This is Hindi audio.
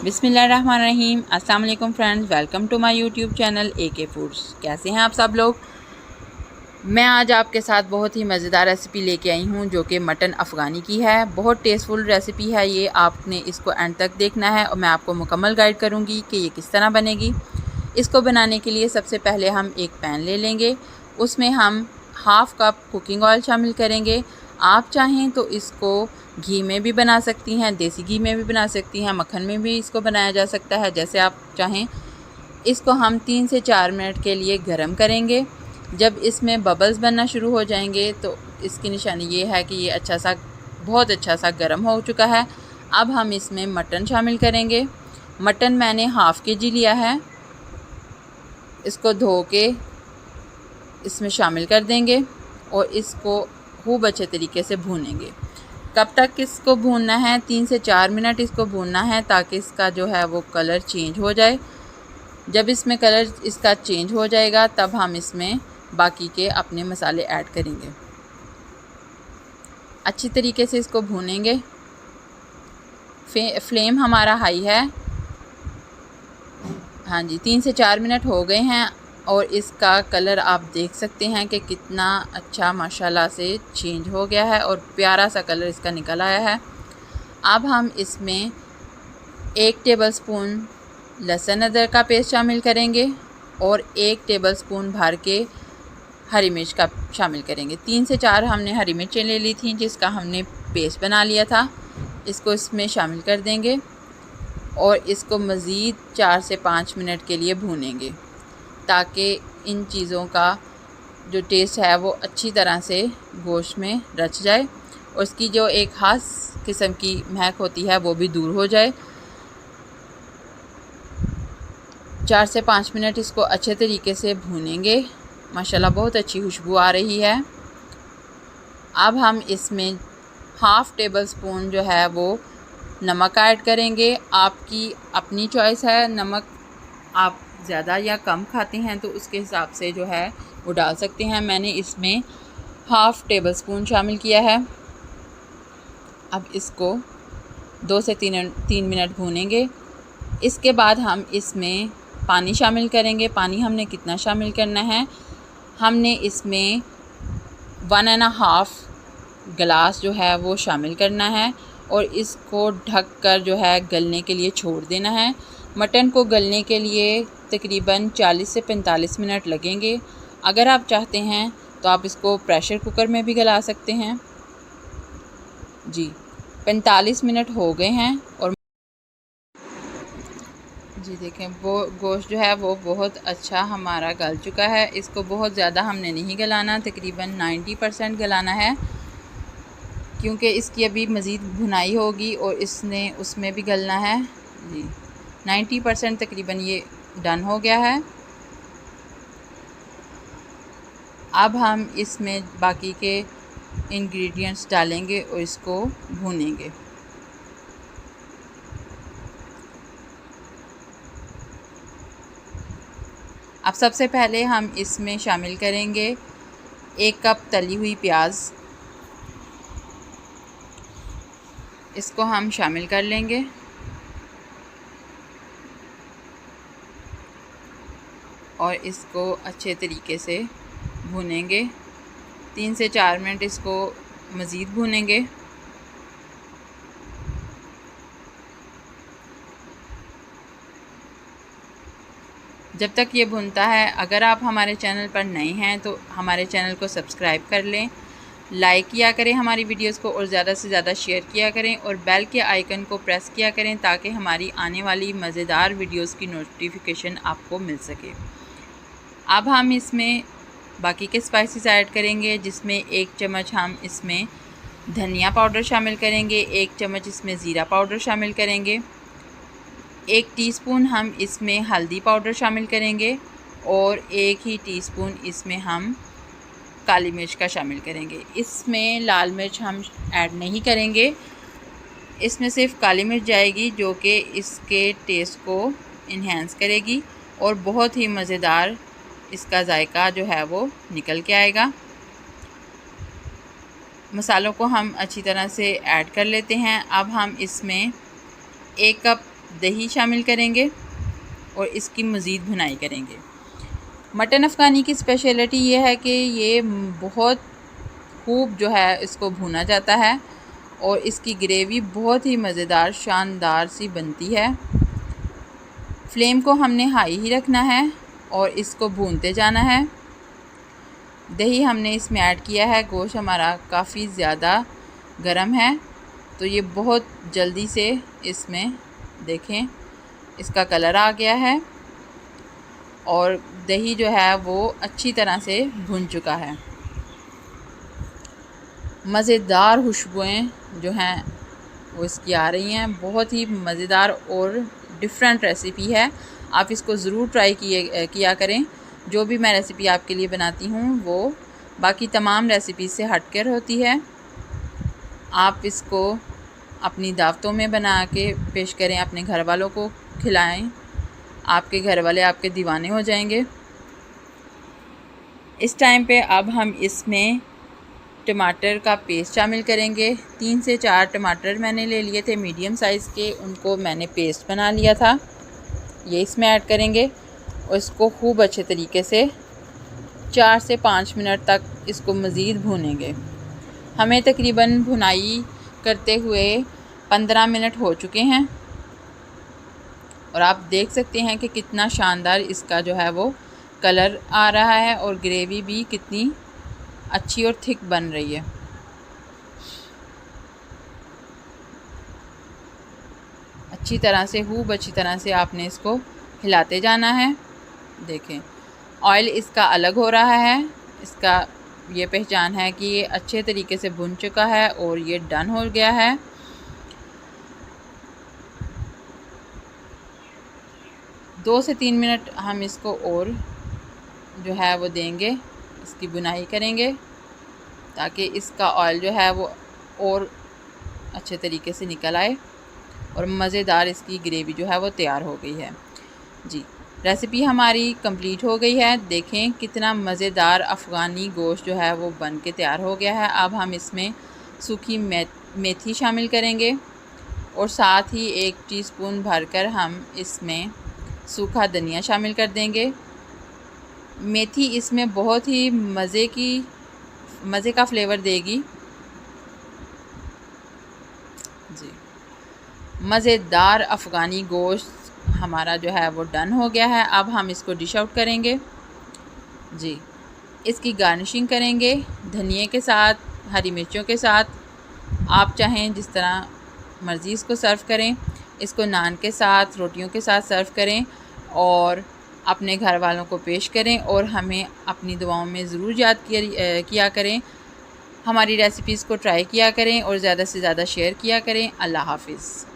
बिस्मिल्लाहिर्रहमानिर्रहीम। अस्सलाम वालेकुम friends, welcome to my YouTube channel AK foods. कैसे हैं आप सब लोग? मैं आज आपके साथ बहुत ही मज़ेदार रेसिपी लेके आई हूँ जो कि मटन अफ़गानी की है। बहुत टेस्टफुल रेसिपी है ये, आपने इसको एंड तक देखना है और मैं आपको मुकम्मल गाइड करूँगी कि ये किस तरह बनेगी। इसको बनाने के लिए सबसे पहले हम एक पैन ले लेंगे, उसमें हम हाफ़ कप कुकिंग ऑयल शामिल करेंगे। आप चाहें तो इसको घी में भी बना सकती हैं, देसी घी में भी बना सकती हैं, मक्खन में भी इसको बनाया जा सकता है, जैसे आप चाहें। इसको हम 3 से 4 मिनट के लिए गरम करेंगे। जब इसमें बबल्स बनना शुरू हो जाएंगे तो इसकी निशानी ये है कि ये बहुत अच्छा सा गरम हो चुका है। अब हम इसमें मटन शामिल करेंगे। मटन मैंने हाफ़ kg लिया है। इसको धो के इसमें शामिल कर देंगे और इसको खूब अच्छे तरीके से भूनेंगे। कब तक इसको भूनना है? 3 से 4 मिनट इसको भूनना है ताकि इसका जो है वो कलर चेंज हो जाए। जब इसमें कलर इसका चेंज हो जाएगा तब हम इसमें बाकी के अपने मसाले ऐड करेंगे। अच्छी तरीके से इसको भूनेंगे। फ्लेम हमारा हाई है। हाँ जी, 3 से 4 मिनट हो गए हैं और इसका कलर आप देख सकते हैं कि कितना अच्छा माशाल्लाह से चेंज हो गया है और प्यारा सा कलर इसका निकल आया है। अब हम इसमें 1 टेबलस्पून लहसुन अदरक का पेस्ट शामिल करेंगे और 1 टेबलस्पून भर के हरी मिर्च का शामिल करेंगे। 3 से 4 हमने हरी मिर्चें ले ली थी जिसका हमने पेस्ट बना लिया था। इसको इसमें शामिल कर देंगे और इसको मज़ीद 4 से 5 मिनट के लिए भूनेंगे ताकि इन चीज़ों का जो टेस्ट है वो अच्छी तरह से गोश्त में रच जाए और इसकी जो एक ख़ास किस्म की महक होती है वो भी दूर हो जाए। 4 से 5 मिनट इसको अच्छे तरीके से भूनेंगे। माशाल्लाह बहुत अच्छी खुशबू आ रही है। अब हम इसमें हाफ़ टेबल स्पून जो है वो नमक ऐड करेंगे। आपकी अपनी चॉइस है, नमक आप ज़्यादा या कम खाते हैं तो उसके हिसाब से जो है वो डाल सकते हैं। मैंने इसमें हाफ़ टेबल स्पून शामिल किया है। अब इसको 2 से 3 मिनट भूनेंगे। इसके बाद हम इसमें पानी शामिल करेंगे। पानी हमने कितना शामिल करना है? हमने इसमें 1.5 गिलास जो है वो शामिल करना है और इसको ढक कर जो है गलने के लिए छोड़ देना है। मटन को गलने के लिए तकरीबन 40 से 45 मिनट लगेंगे। अगर आप चाहते हैं तो आप इसको प्रेशर कुकर में भी गला सकते हैं। जी, 45 मिनट हो गए हैं और जी देखें वो गोश्त जो है वो बहुत अच्छा हमारा गल चुका है। इसको बहुत ज़्यादा हमने नहीं गलाना, तकरीबन 90% गलाना है क्योंकि इसकी अभी मज़ीद भुनाई होगी और इसने उसमें भी गलना है। जी, 90% तकरीबन ये डन हो गया है। अब हम इसमें बाकी के इंग्रेडिएंट्स डालेंगे और इसको भूनेंगे। अब सबसे पहले हम इसमें शामिल करेंगे 1 कप तली हुई प्याज। इसको हम शामिल कर लेंगे और इसको अच्छे तरीके से भूनेंगे। 3 से 4 मिनट इसको मज़ीद भूनेंगे। जब तक ये भुनता है, अगर आप हमारे चैनल पर नए हैं तो हमारे चैनल को सब्सक्राइब कर लें, लाइक किया करें हमारी वीडियोस को और ज़्यादा से ज़्यादा शेयर किया करें और बेल के आइकन को प्रेस किया करें ताकि हमारी आने वाली मज़ेदार वीडियोस की नोटिफिकेशन आपको मिल सके। अब हम इसमें बाकी के स्पाइसेस ऐड करेंगे जिसमें 1 चम्मच हम इसमें धनिया पाउडर शामिल करेंगे, 1 चम्मच इसमें ज़ीरा पाउडर शामिल करेंगे, 1 टीस्पून हम इसमें हल्दी पाउडर शामिल करेंगे और 1 ही टीस्पून इसमें हम काली मिर्च का शामिल करेंगे। इसमें लाल मिर्च हम ऐड नहीं करेंगे, इसमें सिर्फ काली मिर्च जाएगी जो कि इसके टेस्ट को इन्हेंस करेगी और बहुत ही मज़ेदार इसका जायका जो है वो निकल के आएगा। मसालों को हम अच्छी तरह से ऐड कर लेते हैं। अब हम इसमें 1 कप दही शामिल करेंगे और इसकी मज़ीद भुनाई करेंगे। मटन अफ़गानी की स्पेशलिटी ये है कि ये बहुत खूब जो है इसको भुना जाता है और इसकी ग्रेवी बहुत ही मज़ेदार शानदार सी बनती है। फ्लेम को हमने हाई ही रखना है और इसको भूनते जाना है। दही हमने इसमें ऐड किया है, गोश्त हमारा काफ़ी ज़्यादा गर्म है तो ये बहुत जल्दी से इसमें देखें इसका कलर आ गया है और दही जो है वो अच्छी तरह से भुन चुका है। मज़ेदार खुशबुएं जो हैं वो इसकी आ रही हैं। बहुत ही मज़ेदार और डिफरेंट रेसिपी है, आप इसको ज़रूर ट्राई किया करें। जो भी मैं रेसिपी आपके लिए बनाती हूँ वो बाकी तमाम रेसिपी से हटकर होती है। आप इसको अपनी दावतों में बना के पेश करें, अपने घर वालों को खिलाएं, आपके घर वाले आपके दीवाने हो जाएंगे। इस टाइम पे अब हम इसमें टमाटर का पेस्ट शामिल करेंगे। 3 से 4 टमाटर मैंने ले लिए थे मीडियम साइज़ के, उनको मैंने पेस्ट बना लिया था, ये इसमें ऐड करेंगे और इसको खूब अच्छे तरीके से 4 से 5 मिनट तक इसको मज़ीद भूनेंगे। हमें तकरीबन भुनाई करते हुए 15 मिनट हो चुके हैं और आप देख सकते हैं कि कितना शानदार इसका जो है वो कलर आ रहा है और ग्रेवी भी कितनी अच्छी और थिक बन रही है। अच्छी तरह से आपने इसको हिलाते जाना है। देखें ऑयल इसका अलग हो रहा है, इसका ये पहचान है कि ये अच्छे तरीके से भुन चुका है और ये डन हो गया है। दो से 3 मिनट हम इसको और जो है वो देंगे, इसकी बुनाई करेंगे ताकि इसका ऑयल जो है वो और अच्छे तरीके से निकल आए और मज़ेदार इसकी ग्रेवी जो है वो तैयार हो गई है। जी रेसिपी हमारी कंप्लीट हो गई है। देखें कितना मज़ेदार अफ़गानी गोश्त जो है वो बन के तैयार हो गया है। अब हम इसमें सूखी मेथी शामिल करेंगे और साथ ही 1 टीस्पून भरकर हम इसमें सूखा धनिया शामिल कर देंगे। मेथी इसमें बहुत ही मज़े का फ्लेवर देगी। जी मज़ेदार अफ़गानी गोश्त हमारा जो है वो डन हो गया है। अब हम इसको डिश आउट करेंगे। जी इसकी गार्निशिंग करेंगे धनिए के साथ, हरी मिर्चों के साथ। आप चाहें जिस तरह मर्ज़ी इसको सर्व करें, इसको नान के साथ, रोटियों के साथ सर्व करें और अपने घर वालों को पेश करें और हमें अपनी दुआओं में ज़रूर याद किया करें। हमारी रेसिपीज़ को ट्राई किया करें और ज़्यादा से ज़्यादा शेयर किया करें। अल्लाह हाफ़िज़।